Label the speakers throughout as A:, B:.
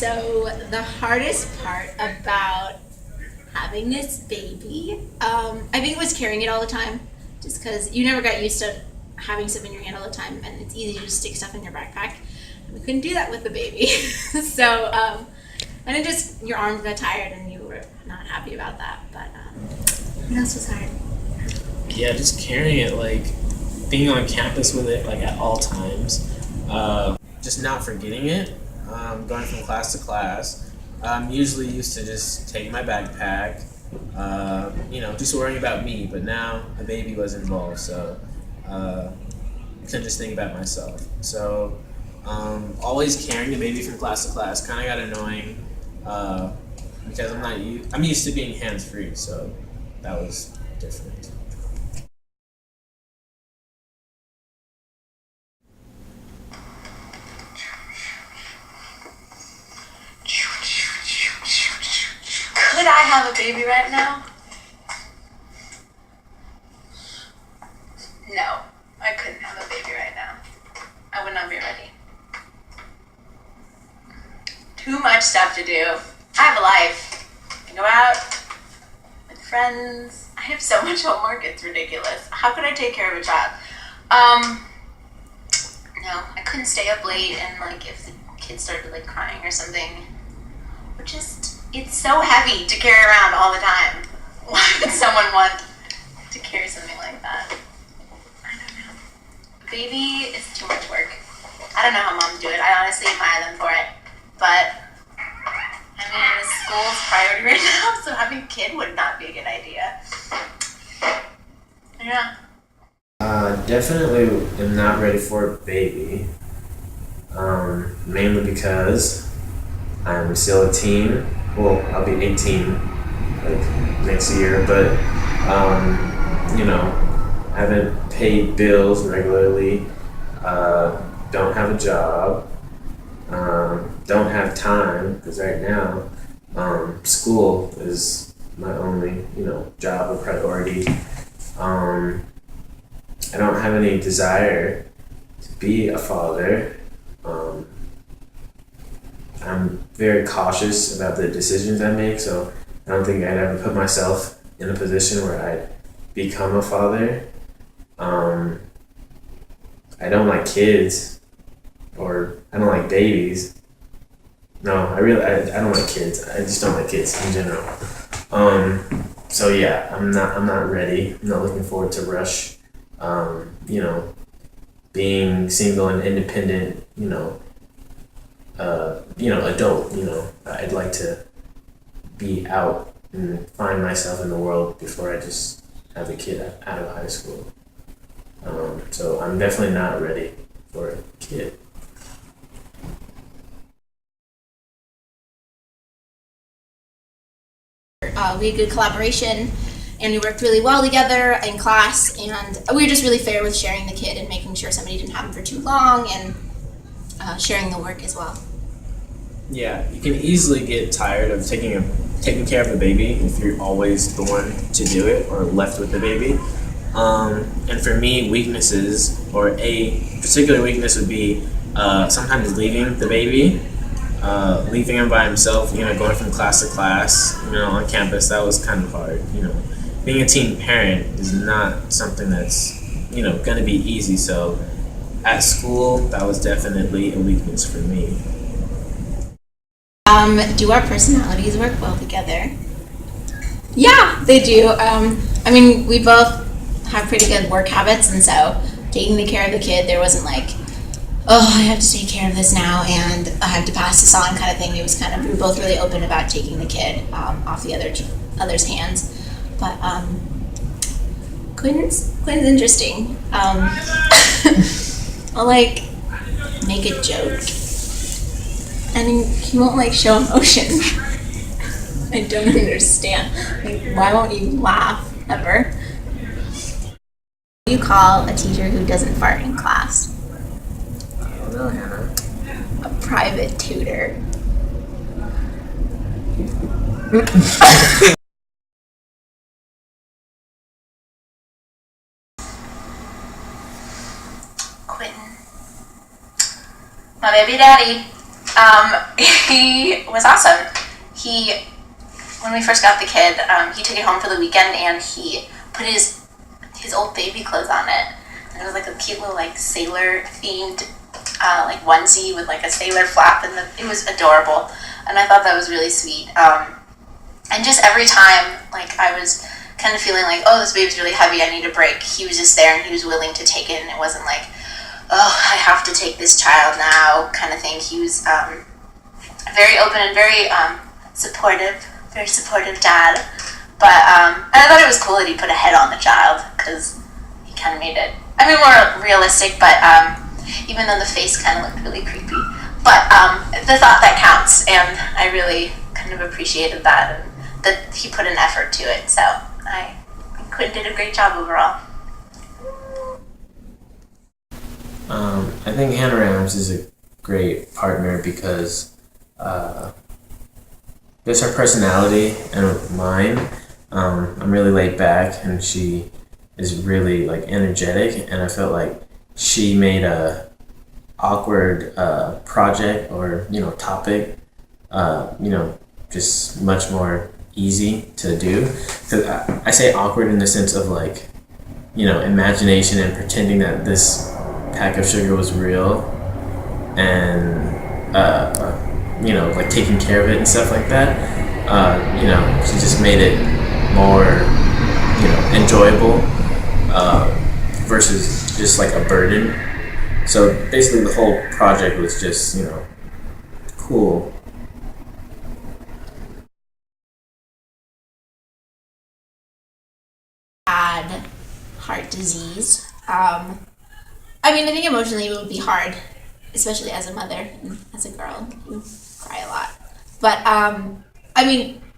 A: So the hardest part about having this baby, I think it was carrying it all the time, just because you never got used to having stuff in your hand all the time, and it's easy to just stick stuff in your backpack. We couldn't do that with the baby, so and it just your arms got tired and you were not happy about that. But what else was hard?
B: Yeah, just carrying it, like being on campus with it, like at all times. Just not forgetting it. Going from class to class. I'm usually used to just take my backpack, just worrying about me. But now a baby was involved, so I couldn't just think about myself. So always carrying the baby from class to class kind of got annoying because I'm used to being hands free, so that was different.
A: Could I have a baby right now? No, I couldn't have a baby right now. I would not be ready. Too much stuff to do. I have a life. I go out with friends. I have so much homework, it's ridiculous. How could I take care of a child? No, I couldn't stay up late and if the kids started crying or something. It's so heavy to carry around all the time. Why would someone want to carry something like that? I don't know. Baby is too much work. I don't know how moms do it. I honestly admire them for it. But, school's priority right now, so having a kid would not be a good idea. Yeah.
B: Definitely am not ready for a baby. Mainly because I'm still a teen. Well, I'll be 18 next year, but haven't paid bills regularly. Don't have a job. Don't have time because right now school is my only job or priority. I don't have any desire to be a father. I'm very cautious about the decisions I make, so I don't think I'd ever put myself in a position where I'd become a father. I don't like kids, or I don't like babies. No, I don't like kids. I just don't like kids in general. So yeah, I'm not ready. I'm not looking forward to rush. Being single and independent. Adult. I'd like to be out and find myself in the world before I just have a kid out of high school. So I'm definitely not ready for a kid.
A: We had good collaboration, and we worked really well together in class, and we were just really fair with sharing the kid and making sure somebody didn't have him for too long, and sharing the work as well.
B: Yeah, you can easily get tired of taking care of a baby if you're always the one to do it or left with the baby. And for me, weaknesses, or a particular weakness would be sometimes leaving the baby, leaving him by himself, going from class to class, on campus. That was kind of hard. Being a teen parent is not something that's, going to be easy. So at school, that was definitely a weakness for me.
A: Do our personalities work well together? Yeah, they do. We both have pretty good work habits, and so taking the care of the kid, there wasn't I have to take care of this now and I have to pass this on kind of thing. It was we were both really open about taking the kid off the other's hands. But Quinn's interesting. I'll make a joke and he won't show emotion. I don't understand. Why won't you laugh ever? What do you call a teacher who doesn't fart in class?
B: I don't know, Hannah.
A: A private tutor. Quentin. My baby daddy. He was awesome. When we first got the kid, he took it home for the weekend and he put his old baby clothes on it. And it was like a cute little like sailor themed like onesie with like a sailor flap, and it was adorable. And I thought that was really sweet. And just every time like I was kind of feeling like, oh, this baby's really heavy, I need a break, he was just there and he was willing to take it, and it wasn't like, oh, I have to take this child now kind of thing. He was very open and very very supportive dad. But and I thought it was cool that he put a head on the child, because he kind of made it, I mean, more realistic, but even though the face kind of looked really creepy. But the thought that counts, and I really kind of appreciated that, and that he put an effort to it. So I think Quinn did a great job overall.
B: I think Hannah Rams is a great partner because just her personality and mine. I'm really laid back, and she is really like energetic, and I felt like she made a awkward project or topic just much more easy to do. Because I say awkward in the sense of like imagination and pretending that this pack of sugar was real, and like taking care of it and stuff like that. She just made it more enjoyable versus just like a burden. So basically the whole project was just cool.
A: Had heart disease. I think emotionally it would be hard, especially as a mother and as a girl. You cry a lot. But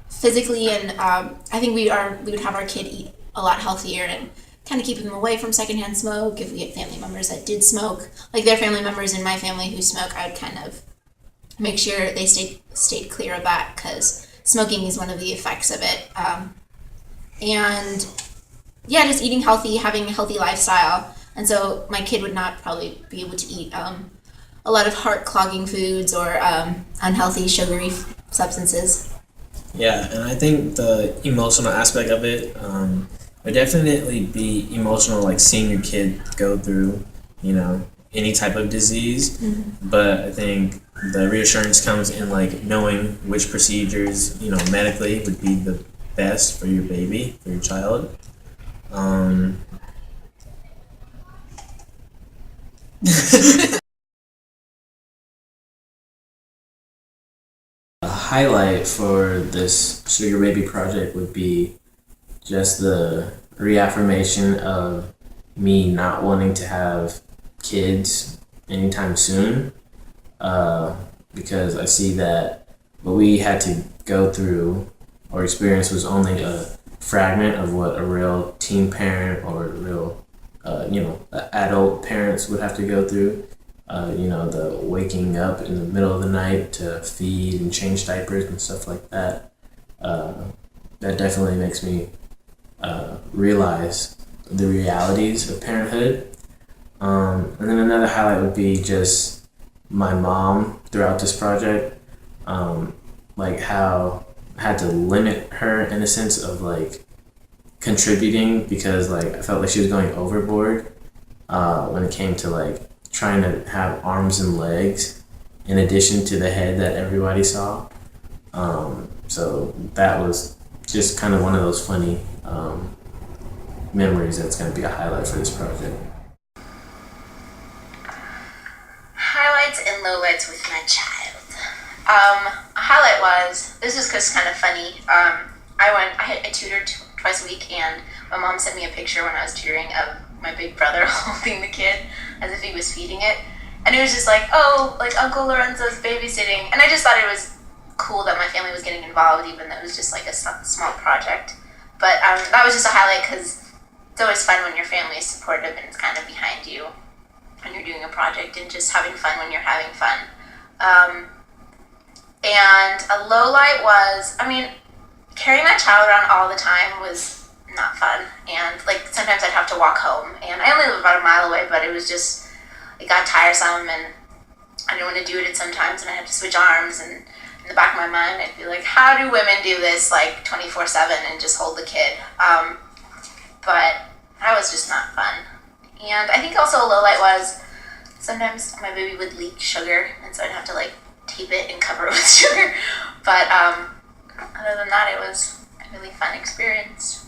A: physically, and I think we would have our kid eat a lot healthier and kind of keep them away from secondhand smoke. If we had family members that did smoke, like their family members in my family who smoke, I would kind of make sure they stayed clear of that, because smoking is one of the effects of it. And yeah, just eating healthy, having a healthy lifestyle. And so my kid would not probably be able to eat a lot of heart-clogging foods or unhealthy sugary substances.
B: Yeah, and I think the emotional aspect of it would definitely be emotional, like seeing your kid go through, any type of disease. Mm-hmm. But I think the reassurance comes in like knowing which procedures, medically would be the best for your baby, for your child. A highlight for this Sugar Baby project would be just the reaffirmation of me not wanting to have kids anytime soon, because I see that what we had to go through or experience was only a fragment of what a real teen parent or real adult parents would have to go through. The waking up in the middle of the night to feed and change diapers and stuff like that. That definitely makes me realize the realities of parenthood. And then another highlight would be just my mom throughout this project. Like how I had to limit her in a sense of like contributing, because like I felt like she was going overboard when it came to like trying to have arms and legs in addition to the head that everybody saw. So that was just kind of one of those funny memories that's going to be a highlight for this project.
A: Highlights and lowlights with my child. A highlight was, this is just kind of funny. I tutored twice a week, and my mom sent me a picture when I was tutoring of my big brother holding the kid as if he was feeding it, and it was just like, oh, like Uncle Lorenzo's babysitting, and I just thought it was cool that my family was getting involved, even though it was just like a small project. But that was just a highlight, because it's always fun when your family is supportive and it's kind of behind you when you're doing a project, and just having fun when you're having fun. And a low light was, carrying that child around all the time was not fun. And like sometimes I'd have to walk home, and I only live about a mile away, but it got tiresome, and I didn't want to do it sometimes, and I had to switch arms, and in the back of my mind, I'd be like, how do women do this like 24/7 and just hold the kid? But that was just not fun. And I think also a low light was sometimes my baby would leak sugar, and so I'd have to like tape it and cover it with sugar. But other than that, it was a really fun experience.